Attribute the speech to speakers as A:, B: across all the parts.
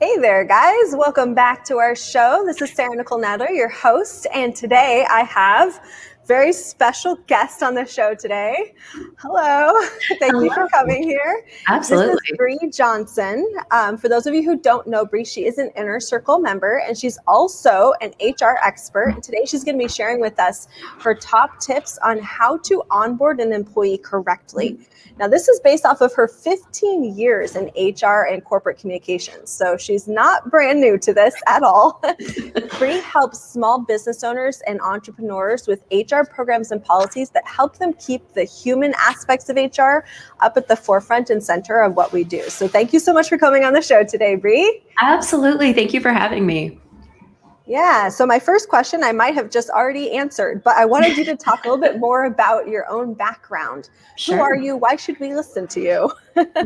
A: Hey there, guys. Welcome back to our show. This is Sarah Nicole Nadler, your host, and today I have a very special guest on the show today. Hello. Thank you for
B: Hello.
A: coming here. This is
B: Absolutely.
A: Brie Johnson. For those of you who don't know Brie, she is an Inner Circle member, and she's also an HR expert. And today she's going to be sharing with us her top tips on how to onboard an employee correctly. Now, this is based off of her 15 years in HR and corporate communications. So she's not brand new to this at all. Brie helps small business owners and entrepreneurs with HR programs and policies that help them keep the human aspects of HR up at the forefront and center of what we do. So thank you so much for coming on the show today, Brie.
B: Absolutely. Thank you for having me.
A: Yeah, so my first question I might have just already answered, but I wanted you to talk a little bit more about your own background.
B: Sure.
A: Who are you? Why should we listen to you?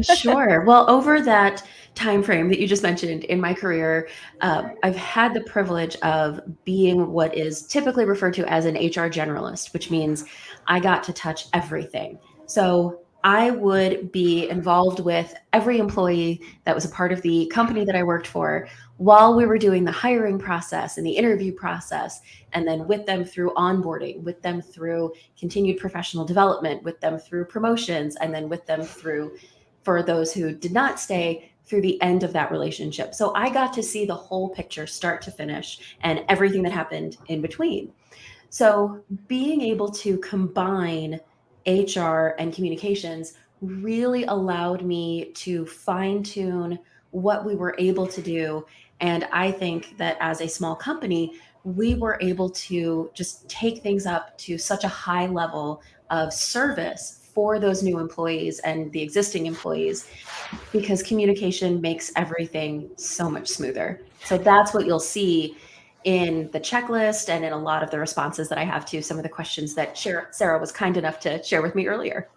B: Sure. Well, over that time frame that you just mentioned in my career, I've had the privilege of being what is typically referred to as an HR generalist, which means I got to touch everything. So I would be involved with every employee that was a part of the company that I worked for while we were doing the hiring process and the interview process, and then with them through onboarding, with them through continued professional development, with them through promotions, and then with them through, for those who did not stay, through the end of that relationship. So I got to see the whole picture start to finish and everything that happened in between. So being able to combine HR and communications really allowed me to fine tune what we were able to do. And I think that as a small company, we were able to just take things up to such a high level of service for those new employees and the existing employees, because communication makes everything so much smoother. So that's what you'll see in the checklist and in a lot of the responses that I have to some of the questions that Sarah was kind enough to share with me earlier.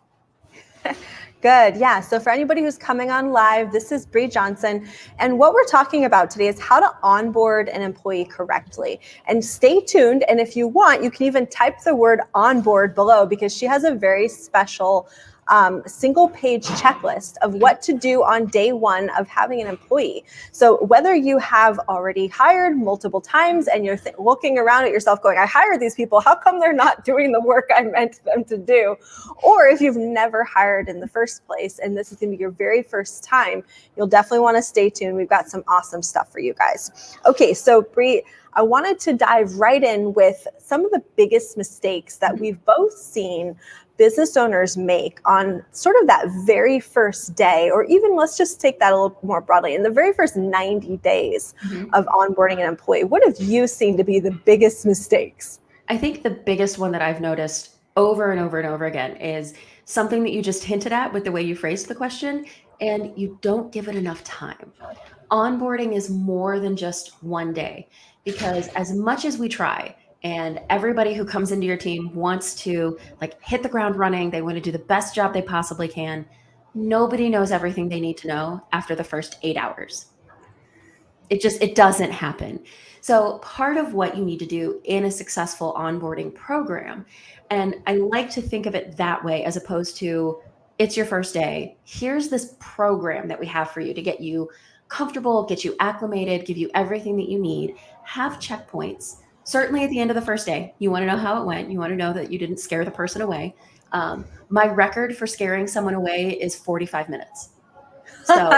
A: Good. Yeah. So for anybody who's coming on live, this is Brie Johnson. And what we're talking about today is how to onboard an employee correctly. And stay tuned. And if you want, you can even type the word onboard below, because she has a very special single page checklist of what to do on day one of having an employee. So whether you have already hired multiple times and you're looking around at yourself going, I hired these people, how come they're not doing the work I meant them to do? Or if you've never hired in the first place and this is going to be your very first time, you'll definitely want to stay tuned. We've got some awesome stuff for you guys. Okay, so Brie, I wanted to dive right in with some of the biggest mistakes that we've both seen business owners make on sort of that very first day, or even let's just take that a little more broadly, in the very first 90 days of onboarding an employee. What have you seen to be the biggest mistakes?
B: I think the biggest one that I've noticed over and over and over again is something that you just hinted at with the way you phrased the question, and you don't give it enough time. Onboarding is more than just one day, because as much as we try, and everybody who comes into your team wants to like hit the ground running, they want to do the best job they possibly can, nobody knows everything they need to know after the first 8 hours. It doesn't happen. So part of what you need to do in a successful onboarding program, and I like to think of it that way as opposed to it's your first day, here's this program that we have for you to get you comfortable, get you acclimated, give you everything that you need, have checkpoints. Certainly at the end of the first day, you want to know how it went. You want to know that you didn't scare the person away. My record for scaring someone away is 45 minutes. So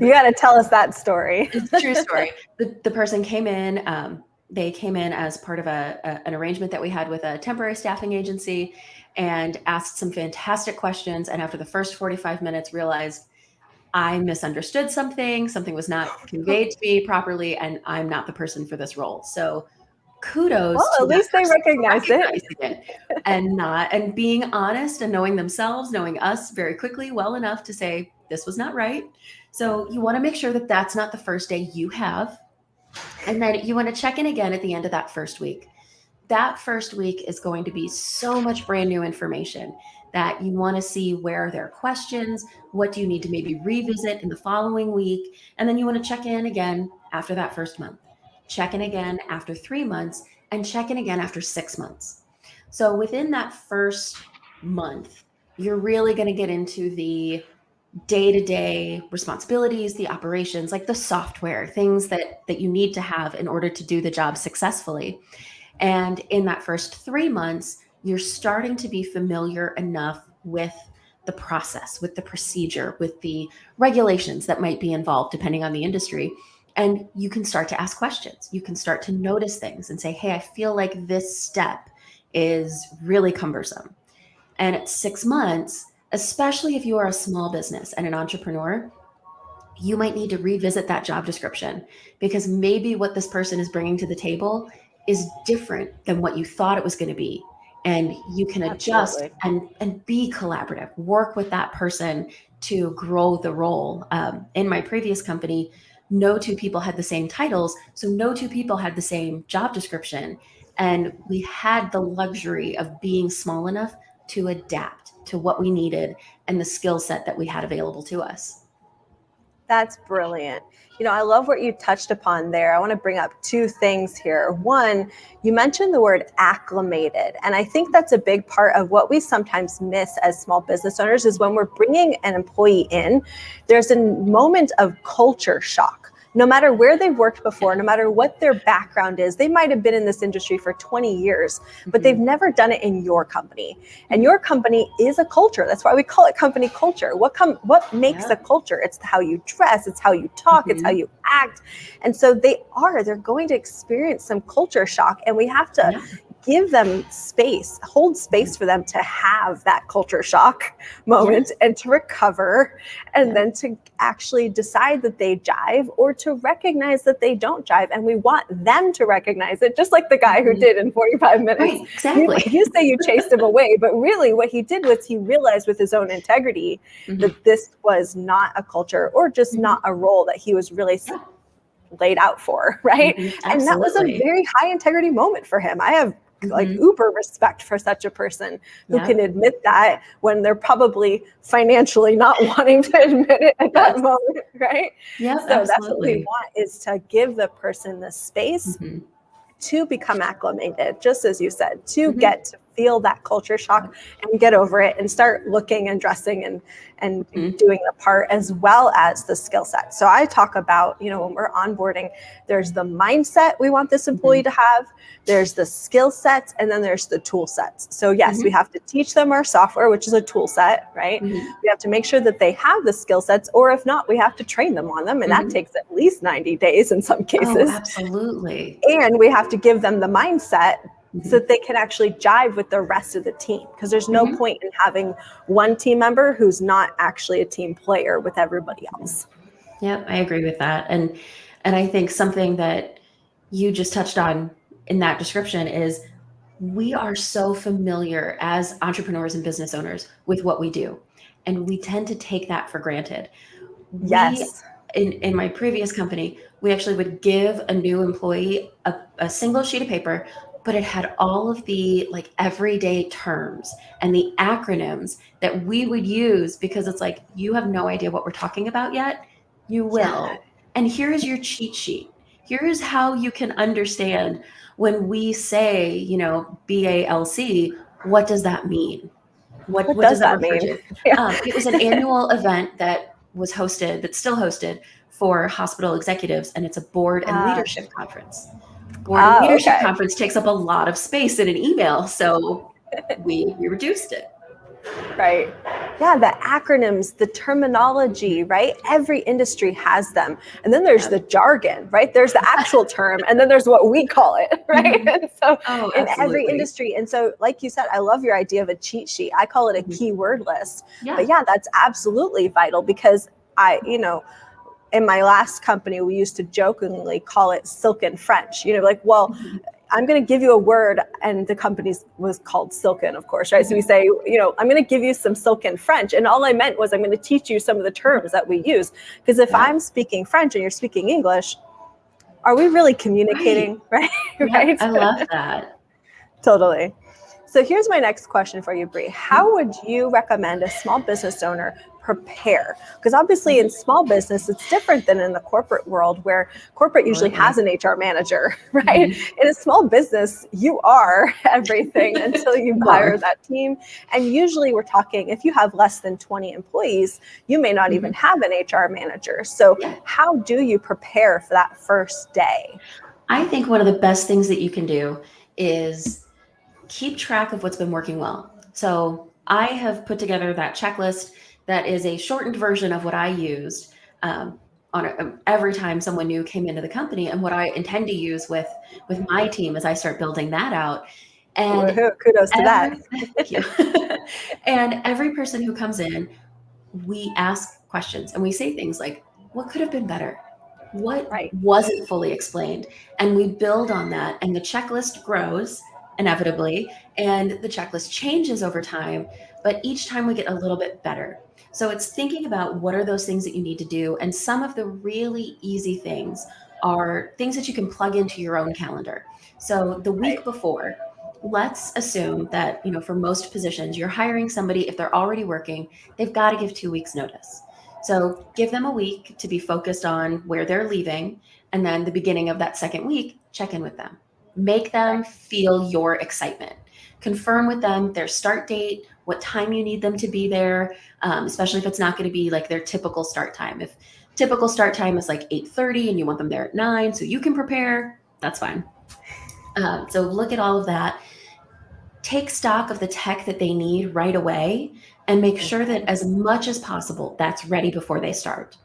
A: you got to tell us that story.
B: it's a true story. The person came in, they came in as part of an arrangement that we had with a temporary staffing agency and asked some fantastic questions. And after the first 45 minutes realized I misunderstood something was not conveyed to me properly, and I'm not the person for this role. So kudos
A: Well,
B: to
A: at
B: that
A: least they
B: person for
A: recognized it.
B: recognizing it and being honest and knowing themselves, knowing us very quickly, well enough to say, this was not right. So you want to make sure that that's not the first day you have. And then you want to check in again at the end of that first week. That first week is going to be so much brand new information that you want to see where are there questions, what do you need to maybe revisit in the following week, and then you want to check in again after that first month, check in again after 3 months, and check in again after 6 months. So within that first month, you're really going to get into the day-to-day responsibilities, the operations, like the software, things that you need to have in order to do the job successfully. And in that first 3 months, you're starting to be familiar enough with the process, with the procedure, with the regulations that might be involved, depending on the industry. And you can start to ask questions. You can start to notice things and say, hey, I feel like this step is really cumbersome. And at 6 months, especially if you are a small business and an entrepreneur, you might need to revisit that job description because maybe what this person is bringing to the table is different than what you thought it was going to be. And you can adjust
A: Absolutely.
B: and be collaborative, work with that person to grow the role. In my previous company, no two people had the same titles. So no two people had the same job description. And we had the luxury of being small enough to adapt to what we needed and the skill set that we had available to us.
A: That's brilliant. I love what you touched upon there. I want to bring up two things here. One, you mentioned the word acclimated. And I think that's a big part of what we sometimes miss as small business owners is when we're bringing an employee in, there's a moment of culture shock. No matter where they've worked before, no matter what their background is, they might have been in this industry for 20 years, but they've never done it in your company. And your company is a culture. That's why we call it company culture. What makes a culture? It's how you dress, it's how you talk, it's how you act. And so they're going to experience some culture shock, and we have to give them space, hold space for them to have that culture shock moment and to recover and then to actually decide that they jive or to recognize that they don't jive. And we want them to recognize it, just like the guy who did in 45 minutes.
B: Right, exactly.
A: You say you chased him away, but really what he did was he realized with his own integrity that this was not a culture or just not a role that he was really laid out for, right? And that was a very high integrity moment for him. I have like uber respect for such a person who can admit that when they're probably financially not wanting to admit it at that moment, right?
B: Yeah,
A: so that's what we want, is to give the person the space to become acclimated, just as you said, to get to feel that culture shock and get over it and start looking and dressing and doing the part as well as the skill set. So I talk about, when we're onboarding, there's the mindset we want this employee to have, there's the skill sets, and then there's the tool sets. So yes, we have to teach them our software, which is a tool set, right? We have to make sure that they have the skill sets, or if not, we have to train them on them. And that takes at least 90 days in some cases.
B: Oh, absolutely.
A: And we have to give them the mindset so that they can actually jive with the rest of the team, because there's no point in having one team member who's not actually a team player with everybody else.
B: Yeah, I agree with that. And I think something that you just touched on in that description is we are so familiar as entrepreneurs and business owners with what we do, and we tend to take that for granted.
A: Yes.
B: In my previous company, we actually would give a new employee a single sheet of paper, but it had all of the like everyday terms and the acronyms that we would use, because it's like, you have no idea what we're talking about yet. You will. And here is your cheat sheet. Here is how you can understand when we say, BALC, what does that mean? What does that refer to? It was an annual event that was hosted, that's still hosted for hospital executives, and it's a board and leadership conference. Board and leadership conference takes up a lot of space in an email, so we reduced it.
A: Right. Yeah, the acronyms, the terminology, right? Every industry has them. And then there's the jargon, right? There's the actual term, and then there's what we call it, right? And so in every industry. And so, like you said, I love your idea of a cheat sheet. I call it a keyword list. But yeah, that's absolutely vital, because in my last company, we used to jokingly call it silken French, I'm going to give you a word, and the company was called Silken, of course, right? So we say, I'm going to give you some silken French. And all I meant was I'm going to teach you some of the terms that we use. Because if I'm speaking French and you're speaking English, are we really communicating? Right? Right?
B: I love that.
A: Totally. So here's my next question for you, Brie. How would you recommend a small business owner prepare? Because obviously in small business, it's different than in the corporate world, where corporate usually has an HR manager, right? In a small business, you are everything until you hire that team. And usually we're talking, if you have less than 20 employees, you may not even have an HR manager. So how do you prepare for that first day?
B: I think one of the best things that you can do is keep track of what's been working well. So I have put together that checklist that is a shortened version of what I used every time someone new came into the company, and what I intend to use with my team as I start building that out. And
A: kudos to that.
B: Thank you. And every person who comes in, we ask questions and we say things like, what could have been better? What wasn't fully explained? And we build on that, and the checklist grows inevitably, and the checklist changes over time, but each time we get a little bit better. So it's thinking about what are those things that you need to do. And some of the really easy things are things that you can plug into your own calendar. So the week before, let's assume that, for most positions, you're hiring somebody, if they're already working, they've got to give 2 weeks notice. So give them a week to be focused on where they're leaving. And then the beginning of that second week, check in with them. Make them feel your excitement. Confirm with them their start date, what time you need them to be there, especially if it's not going to be like their typical start time. If typical start time is like 8:30 and you want them there at 9 so you can prepare, that's fine. So look at all of that. Take stock of the tech that they need right away, and make sure that as much as possible, that's ready before they start.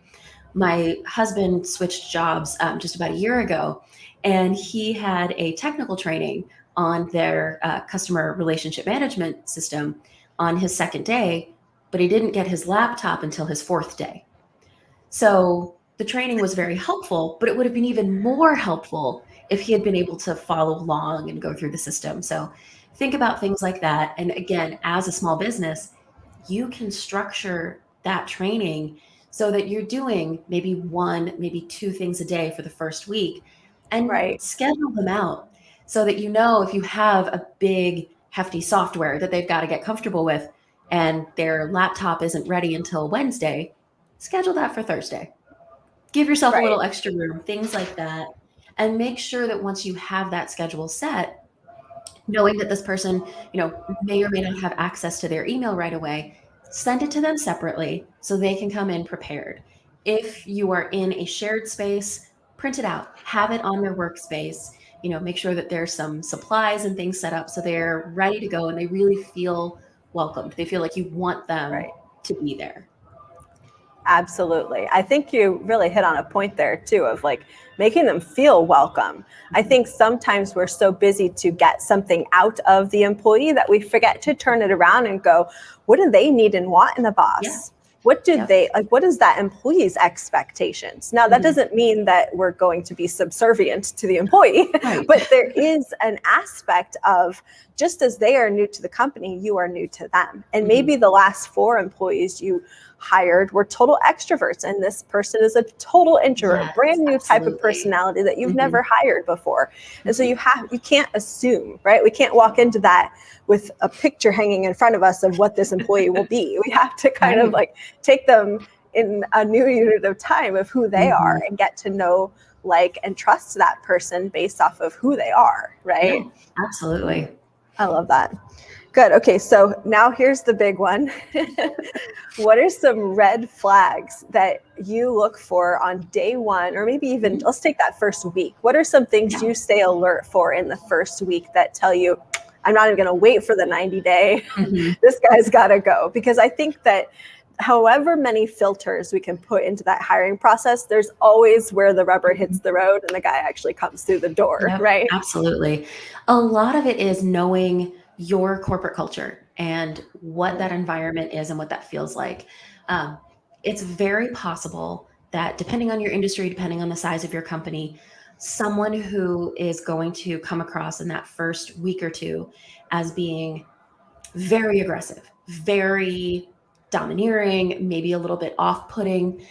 B: My husband switched jobs just about a year ago, and he had a technical training on their customer relationship management system on his second day, but he didn't get his laptop until his fourth day. So the training was very helpful, but it would have been even more helpful if he had been able to follow along and go through the system. So think about things like that. And again, as a small business, you can structure that training so that you're doing maybe 1, maybe 2 things a day for the first week, and schedule them out so that if you have a big, hefty software that they've got to get comfortable with and their laptop isn't ready until Wednesday, schedule that for Thursday. Give yourself a little extra room, things like that. And make sure that once you have that schedule set, knowing that this person, may or may not have access to their email right away, send it to them separately so they can come in prepared. If you are in a shared space, print it out, have it on their workspace, make sure that there's some supplies and things set up so they're ready to go and they really feel welcomed. They feel like you want them to be there.
A: Absolutely. I think you really hit on a point there too, of like making them feel welcome. I think sometimes we're so busy to get something out of the employee that we forget to turn it around and go, what do they need and want in the boss? Yeah. What do they like? What is that employee's expectations? Now, that doesn't mean that we're going to be subservient to the employee, but there is an aspect of, just as they are new to the company, you are new to them. And maybe the last 4 employees you hired were total extroverts, and this person is a total introvert, brand new type of personality that you've never hired before. And so you can't assume, right? We can't walk into that with a picture hanging in front of us of what this employee will be. We have to kind of like take them in a new unit of time of who they are and get to know, like, and trust that person based off of who they are, right?
B: Yeah, absolutely.
A: I love that. Good. Okay, so now here's the big one. What are some red flags that you look for on day 1, or maybe even, let's take that first week. What are some things you stay alert for in the first week that tell you, I'm not even going to wait for the 90-day. This guy's got to go? Because I think that however many filters we can put into that hiring process, there's always where the rubber hits the road and the guy actually comes through the door, right?
B: Absolutely. A lot of it is knowing your corporate culture and what that environment is and what that feels like. It's very possible that depending on your industry, depending on the size of your company, someone who is going to come across in that first week or 2 as being very aggressive, very domineering, maybe a little bit off-putting,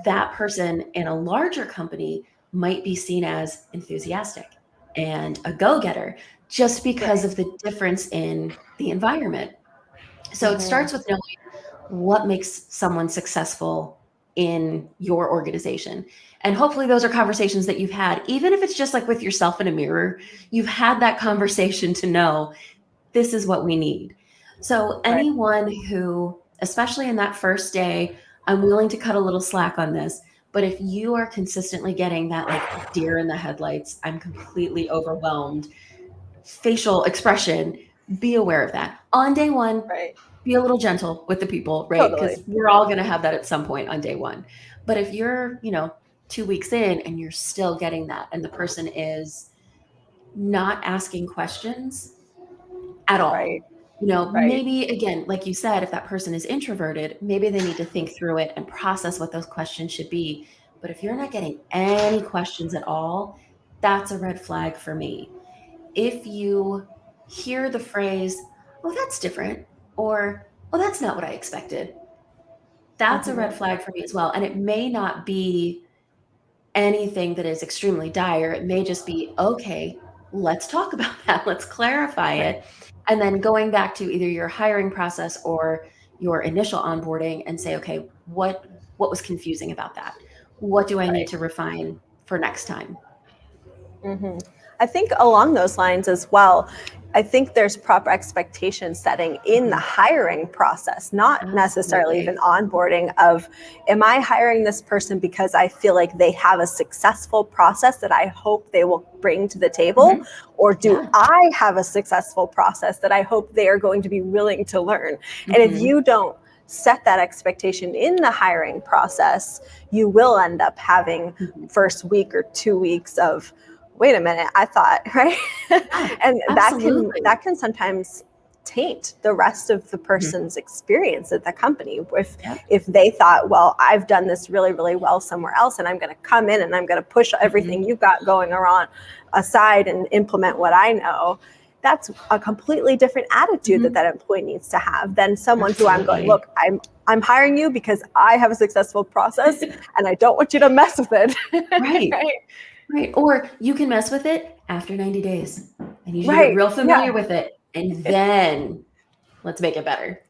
B: that person in a larger company might be seen as enthusiastic and a go-getter, just because of the difference in the environment. So it starts with knowing what makes someone successful in your organization. And hopefully those are conversations that you've had, even if it's just like with yourself in a mirror, you've had that conversation to know this is what we need. So anyone who, especially in that first day, I'm willing to cut a little slack on this, but if you are consistently getting that like deer in the headlights, I'm completely overwhelmed facial expression, be aware of that. On day one, be a little gentle with the people, right? Because we're all going to have that at some point on day one. But if you're, 2 weeks in and you're still getting that, and the person is not asking questions at all, maybe again, like you said, if that person is introverted, maybe they need to think through it and process what those questions should be. But if you're not getting any questions at all, that's a red flag for me. If you hear the phrase, oh, that's different, or, oh, that's not what I expected, that's a red flag for me as well. And it may not be anything that is extremely dire. It may just be, okay, let's talk about that. Let's clarify it. And then going back to either your hiring process or your initial onboarding and say, okay, what was confusing about that? What do I need to refine for next time?
A: I think along those lines as well, I think there's proper expectation setting in the hiring process, not necessarily even onboarding of, am I hiring this person because I feel like they have a successful process that I hope they will bring to the table? Or do I have a successful process that I hope they are going to be willing to learn? And if you don't set that expectation in the hiring process, you will end up having first week or 2 weeks of, wait a minute, I thought, right? And that can sometimes taint the rest of the person's experience at the company. If they thought, well, I've done this really, really well somewhere else, and I'm going to come in and I'm going to push everything you've got going on aside and implement what I know, that's a completely different attitude that employee needs to have than someone who I'm going, look, I'm hiring you because I have a successful process and I don't want you to mess with it.
B: Right. Or you can mess with it after 90 days. I need you to get real familiar with it. And then let's make it better.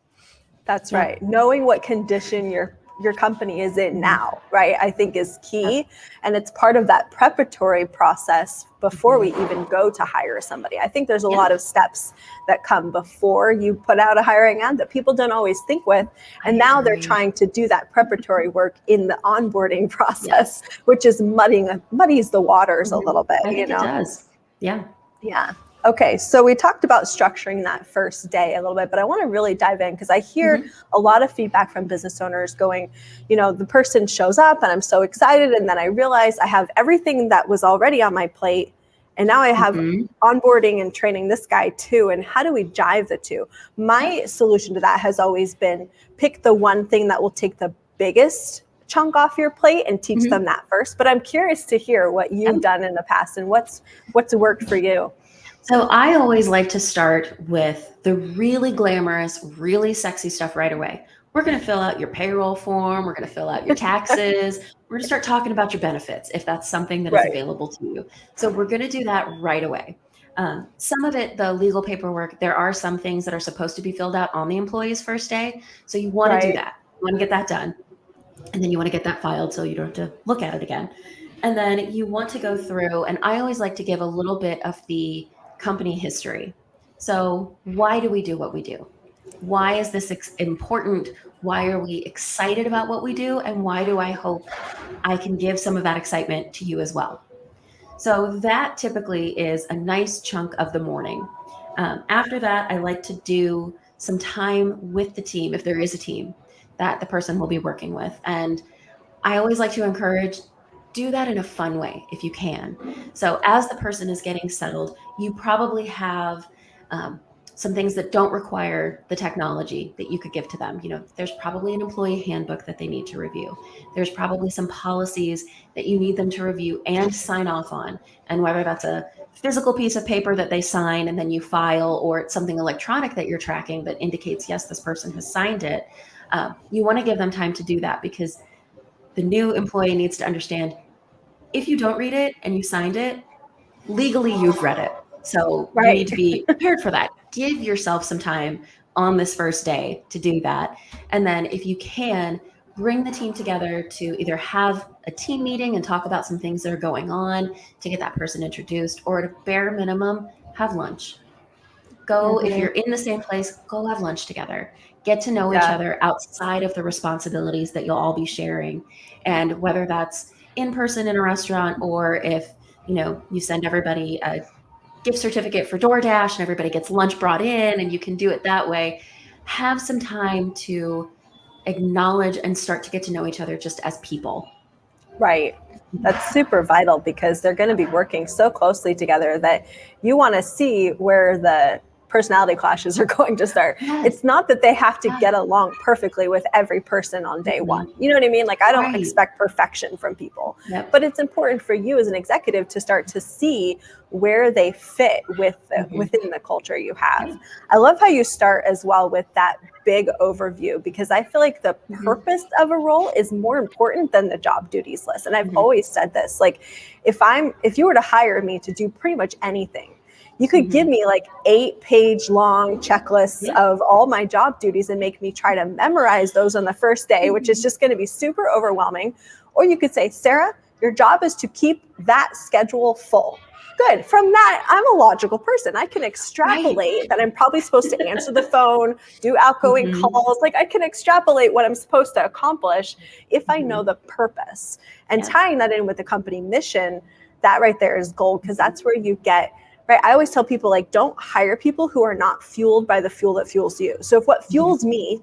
A: That's right. Knowing what condition your company is in now, right, I think is key. And it's part of that preparatory process before we even go to hire somebody. I think there's a lot of steps that come before you put out a hiring ad that people don't always think with. And now they're trying to do that preparatory work in the onboarding process, which is muddies the waters a little bit.
B: It does. Yeah.
A: Okay, so we talked about structuring that first day a little bit, but I want to really dive in because I hear a lot of feedback from business owners going, the person shows up and I'm so excited, and then I realize I have everything that was already on my plate, and now I have onboarding and training this guy too, and how do we jive the two? My solution to that has always been pick the one thing that will take the biggest chunk off your plate and teach them that first. But I'm curious to hear what you've done in the past and what's worked for you.
B: So I always like to start with the really glamorous, really sexy stuff right away. We're going to fill out your payroll form. We're going to fill out your taxes. We're going to start talking about your benefits if that's something that is available to you. So we're going to do that right away. Some of it, the legal paperwork, there are some things that are supposed to be filled out on the employee's first day. So you want to do that. You want to get that done. And then you want to get that filed so you don't have to look at it again. And then you want to go through, and I always like to give a little bit of the company history. So why do we do what we do? Why is this important? Why are we excited about what we do? And why do I hope I can give some of that excitement to you as well? So that typically is a nice chunk of the morning. After that, I like to do some time with the team, if there is a team that the person will be working with. And I always like to encourage, do that in a fun way if you can. So as the person is getting settled, you probably have some things that don't require the technology that you could give to them. There's probably an employee handbook that they need to review. There's probably some policies that you need them to review and sign off on. And whether that's a physical piece of paper that they sign and then you file, or it's something electronic that you're tracking that indicates, yes, this person has signed it. You want to give them time to do that, because the new employee needs to understand, if you don't read it and you signed it, legally you've read it. So you need to be prepared for that. Give yourself some time on this first day to do that. And then if you can, bring the team together to either have a team meeting and talk about some things that are going on to get that person introduced, or at a bare minimum, have lunch. Go, if you're in the same place, go have lunch together. Get to know each other outside of the responsibilities that you'll all be sharing. And whether that's in person in a restaurant, or if, you send everybody a gift certificate for DoorDash and everybody gets lunch brought in and you can do it that way, have some time to acknowledge and start to get to know each other just as people.
A: Right. That's super vital, because they're going to be working so closely together that you want to see where the personality clashes are going to start.
B: Yes.
A: It's not that they have to get along perfectly with every person on day one. You know what I mean? Like, I don't expect perfection from people, but it's important for you as an executive to start to see where they fit within the culture you have. I love how you start as well with that big overview, because I feel like the purpose of a role is more important than the job duties list. And I've always said this, like, if you were to hire me to do pretty much anything, you could give me like 8-page long checklists of all my job duties and make me try to memorize those on the first day, which is just going to be super overwhelming. Or you could say, Sarah, your job is to keep that schedule full. Good. From that, I'm a logical person. I can extrapolate that I'm probably supposed to answer the phone, do outgoing calls. Like, I can extrapolate what I'm supposed to accomplish if I know the purpose. And tying that in with the company mission, that right there is gold, because that's where you get, right? I always tell people, like, don't hire people who are not fueled by the fuel that fuels you. So if what fuels me,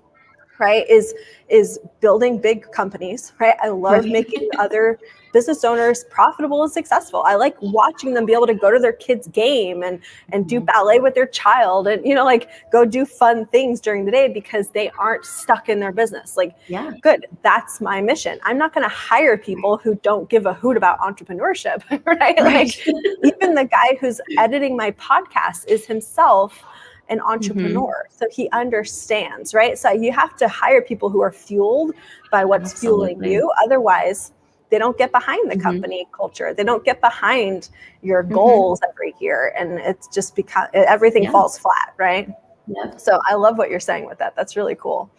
A: right, is building big companies, right? I love making other business owners profitable and successful. I like watching them be able to go to their kids' game and do ballet with their child and, like, go do fun things during the day because they aren't stuck in their business. Like, good. That's my mission. I'm not going to hire people who don't give a hoot about entrepreneurship, right? Like, even the guy who's editing my podcast is himself an entrepreneur. So he understands, right? So you have to hire people who are fueled by what's fueling you. Otherwise, they don't get behind the company culture. They don't get behind your goals every year. And it's just because everything falls flat, right? So I love what you're saying with that. That's really cool.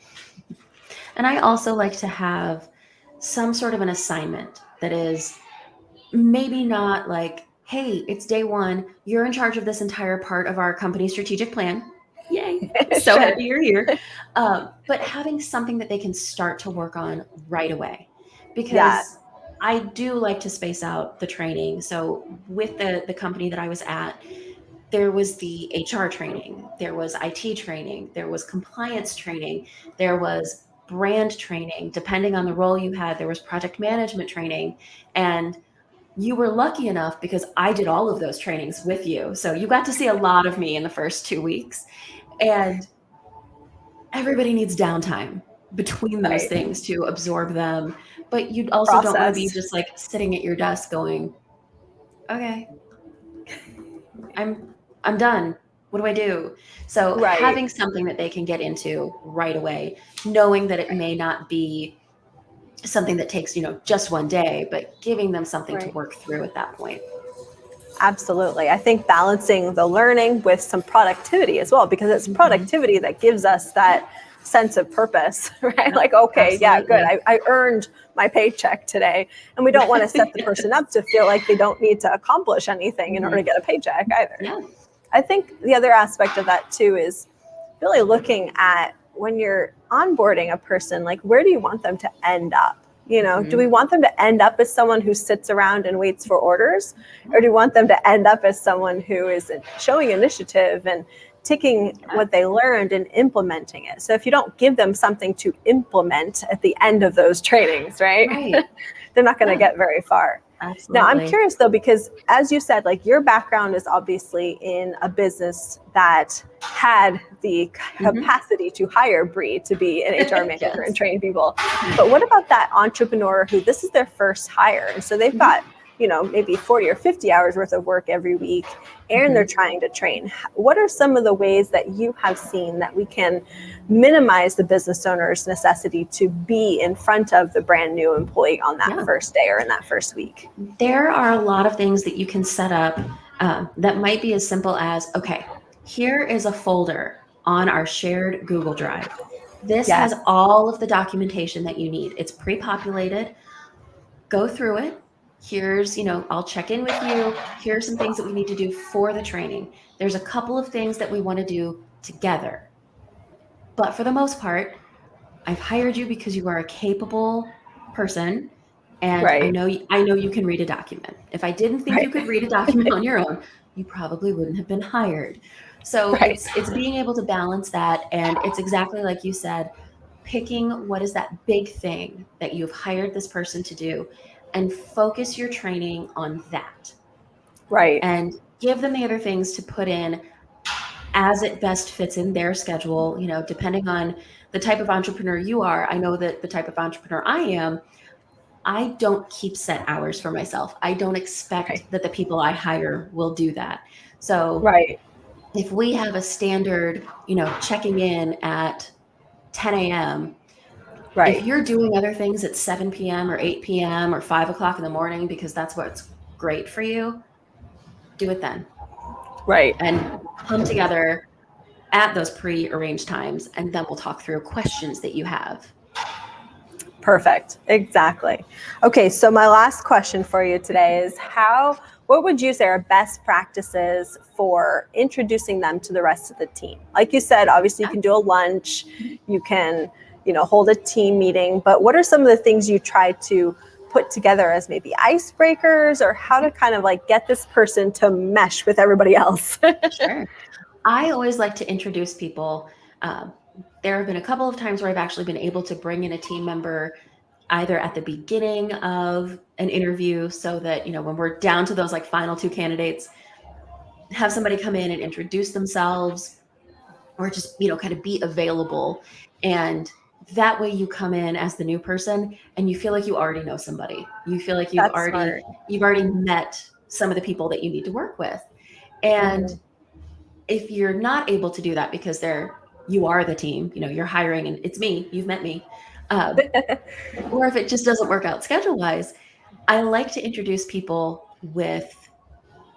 B: And I also like to have some sort of an assignment that is maybe not like, hey, it's day one, you're in charge of this entire part of our company strategic plan. Yay. So happy you're here. But having something that they can start to work on right away. Because I do like to space out the training. So with the company that I was at, there was the HR training, there was IT training, there was compliance training, there was brand training. Depending on the role you had, there was project management training. And you were lucky enough because I did all of those trainings with you. So you got to see a lot of me in the first 2 weeks. And everybody needs downtime between those things to absorb them. But you also don't want to be just like sitting at your desk going, okay, I'm done. What do I do? So having something that they can get into right away, knowing that it may not be something that takes, just one day, but giving them something to work through at that point.
A: Absolutely. I think balancing the learning with some productivity as well, because it's productivity that gives us that sense of purpose, right? Like, okay, good. I earned my paycheck today. And we don't want to set the person up to feel like they don't need to accomplish anything in order to get a paycheck either. I think the other aspect of that too is really looking at when you're onboarding a person, like, where do you want them to end up? Do we want them to end up as someone who sits around and waits for orders? Or do we want them to end up as someone who is showing initiative and taking what they learned and implementing it? So if you don't give them something to implement at the end of those trainings, right? They're not going to get very far.
B: Absolutely.
A: Now, I'm curious though, because as you said, like, your background is obviously in a business that had the capacity to hire Brie to be an HR manager and train people. But what about that entrepreneur who this is their first hire? And so they've got, maybe 40 or 50 hours worth of work every week, and they're trying to train. What are some of the ways that you have seen that we can minimize the business owner's necessity to be in front of the brand new employee on that first day or in that first week?
B: There are a lot of things that you can set up that might be as simple as, okay, here is a folder on our shared Google Drive. This
A: Yes.
B: has all of the documentation that you need. It's pre-populated. Go through it. Here's, I'll check in with you. Here are some things that we need to do for the training. There's a couple of things that we want to do together. But for the most part, I've hired you because you are a capable person. And
A: Right.
B: I know you can read a document. If I didn't think you could read a document on your own, you probably wouldn't have been hired. So it's being able to balance that. And it's exactly like you said, picking what is that big thing that you've hired this person to do and focus your training on that.
A: Right.
B: And give them the other things to put in as it best fits in their schedule, depending on the type of entrepreneur you are. I know that the type of entrepreneur I am, I don't keep set hours for myself. I don't expect that the people I hire will do that. So if we have a standard, checking in at 10 a.m., if you're doing other things at 7 p.m. or 8 p.m. or 5 o'clock in the morning, because that's what's great for you, do it then.
A: Right.
B: And come together at those pre-arranged times, and then we'll talk through questions that you have.
A: Perfect. Exactly. Okay. So my last question for you today is what would you say are best practices for introducing them to the rest of the team? Like you said, obviously you can do a lunch, you can, hold a team meeting, but what are some of the things you try to put together as maybe icebreakers, or how to kind of like get this person to mesh with everybody else?
B: Sure. I always like to introduce people. There have been a couple of times where I've actually been able to bring in a team member either at the beginning of an interview, so that, when we're down to those like final two candidates, have somebody come in and introduce themselves, or just, kind of be available. And that way you come in as the new person and you feel like you already know somebody. You feel like you've already met some of the people that you need to work with. And if you're not able to do that because you are the team, you're hiring and it's me, you've met me. Or if it just doesn't work out schedule-wise, I like to introduce people with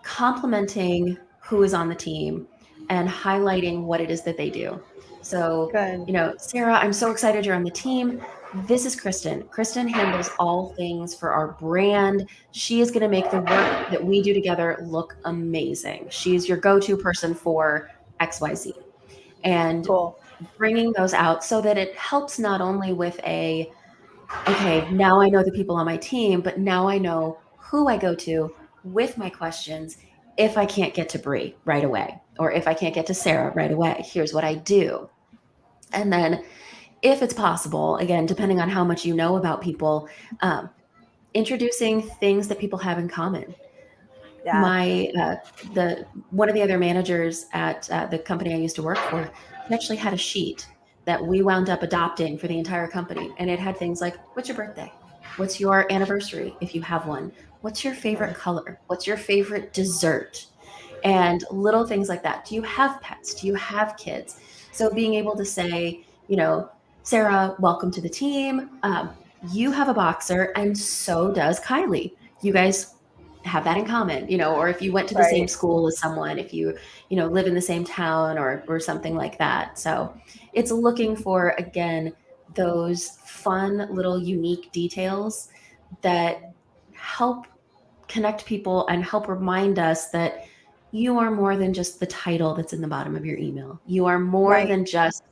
B: complimenting who is on the team and highlighting what it is that they do. So, Sarah, I'm so excited you're on the team. This is Kristen. Kristen handles all things for our brand. She is going to make the work that we do together look amazing. She's your go-to person for XYZ. And bringing those out so that it helps not only with okay, now I know the people on my team, but now I know who I go to with my questions if I can't get to Brie right away, or if I can't get to Sarah right away. Here's what I do. And then if it's possible, again, depending on how much you know about people, introducing things that people have in common. One of the other managers at the company I used to work for actually had a sheet that we wound up adopting for the entire company. And it had things like, what's your birthday? What's your anniversary, if you have one? What's your favorite color? What's your favorite dessert? And little things like that. Do you have pets? Do you have kids? So being able to say, Sarah, welcome to the team. You have a boxer, and so does Kylie. You guys have that in common, or if you went to the same school as someone, if you, live in the same town or something like that. So it's looking for, again, those fun little unique details that help connect people and help remind us that you are more than just the title that's in the bottom of your email. You are more than just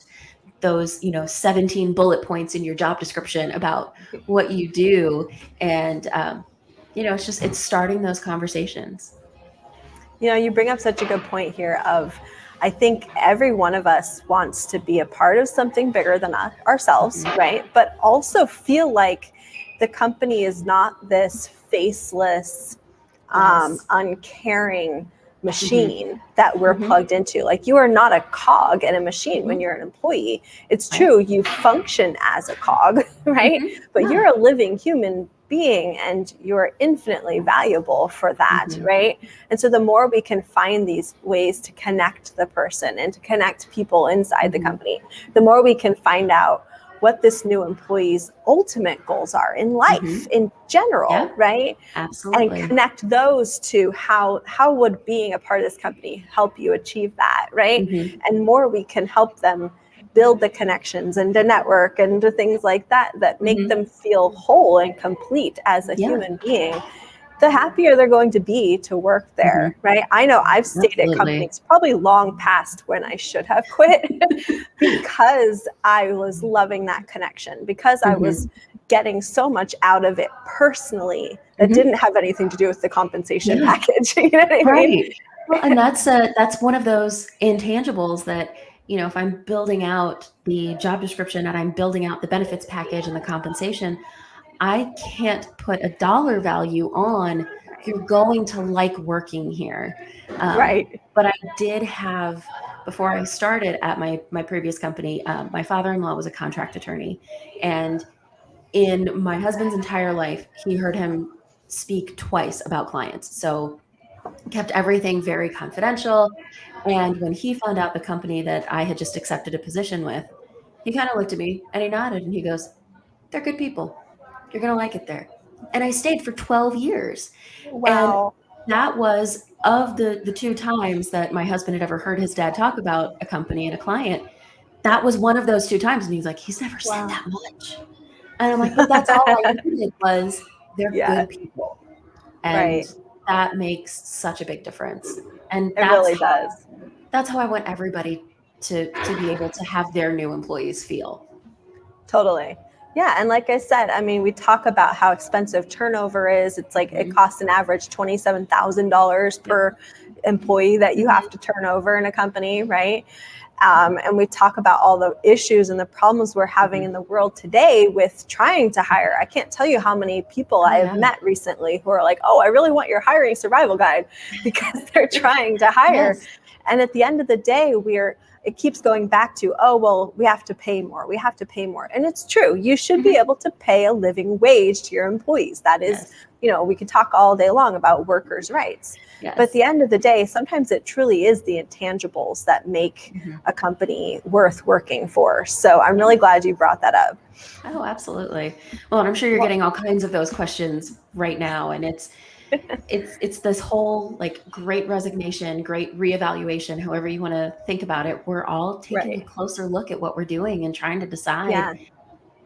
B: those, 17 bullet points in your job description about what you do. And, it's starting those conversations.
A: You bring up such a good point here I think every one of us wants to be a part of something bigger than ourselves, right? But also feel like the company is not this faceless, uncaring machine that we're plugged into. Like, you are not a cog in a machine when you're an employee. It's true, you function as a cog, right? But you're a living human being, and you're infinitely valuable for that, right? And so the more we can find these ways to connect the person and to connect people inside the company, the more we can find out what this new employee's ultimate goals are in life in general,
B: Yeah,
A: right?
B: absolutely.
A: And connect those to how would being a part of this company help you achieve that, right? And more we can help them build the connections and the network and the things like that make them feel whole and complete as a human being, the happier they're going to be to work there, right? I know I've stayed at companies probably long past when I should have quit because I was loving that connection, because I was getting so much out of it personally that didn't have anything to do with the compensation package. You know what I mean?
B: Well, and that's one of those intangibles that, you know, if I'm building out the job description and I'm building out the benefits package and the compensation, I can't put a dollar value on you're going to like working here.
A: Right.
B: But I did have, before I started at my previous company, my father-in-law was a contract attorney. And in my husband's entire life, he heard him speak twice about clients. So kept everything very confidential. And when he found out the company that I had just accepted a position with, he kind of looked at me and he nodded and he goes, "They're good people. You're going to like it there." And I stayed for 12 years. And
A: Wow.
B: that was, of the two times that my husband had ever heard his dad talk about a company and a client, that was one of those two times. And he's like, "He's never said that much." And I'm like, "But that's all I needed was they're good people." And that makes such a big difference. And
A: it really does.
B: That's how I want everybody to be able to have their new employees feel.
A: Totally. Yeah. And like I said, I mean, we talk about how expensive turnover is. It's like it costs an average $27,000 per employee that you have to turn over in a company, right? And we talk about all the issues and the problems we're having in the world today with trying to hire. I can't tell you how many people I have met recently who are like, "Oh, I really want your hiring survival guide," because they're trying to hire. And at the end of the day, it keeps going back to, "Oh, well, we have to pay more. We have to pay more." And it's true. You should be able to pay a living wage to your employees. That is, you know, we could talk all day long about workers' rights. But at the end of the day, sometimes it truly is the intangibles that make a company worth working for. So I'm really glad you brought that up.
B: Oh, absolutely. Well, and I'm sure you're getting all kinds of those questions right now. And it's this whole like great resignation, great reevaluation, however you want to think about it. We're all taking a closer look at what we're doing and trying to decide,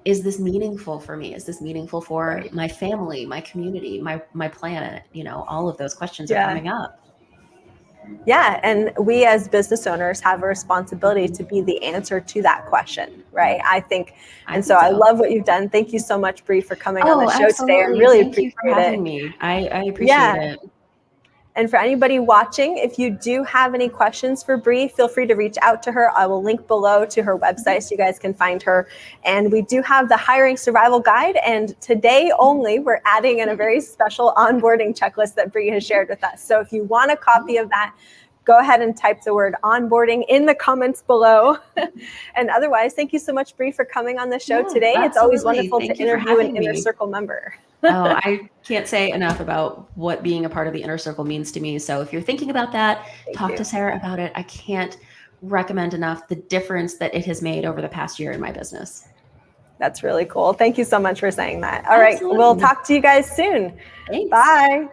B: is this meaningful for me? Is this meaningful for my family, my community, my planet? You know, all of those questions are coming up.
A: Yeah. And we as business owners have a responsibility to be the answer to that question, right? I think. And so I love what you've done. Thank you so much, Brie, for coming on the show today. I really appreciate
B: it. Thank you for having me. I appreciate it.
A: And for anybody watching, if you do have any questions for Brie, feel free to reach out to her. I will link below to her website so you guys can find her. And we do have the hiring survival guide. And today only, we're adding in a very special onboarding checklist that Brie has shared with us. So if you want a copy of that, go ahead and type the word onboarding in the comments below. And otherwise, thank you so much, Brie, for coming on the show today.
B: Absolutely.
A: It's always wonderful to interview an Inner Circle member.
B: Oh, I can't say enough about what being a part of the Inner Circle means to me. So if you're thinking about that, talk to Sarah about it. I can't recommend enough the difference that it has made over the past year in my business.
A: That's really cool. Thank you so much for saying that. All right, we'll talk to you guys soon.
B: Thanks.
A: Bye.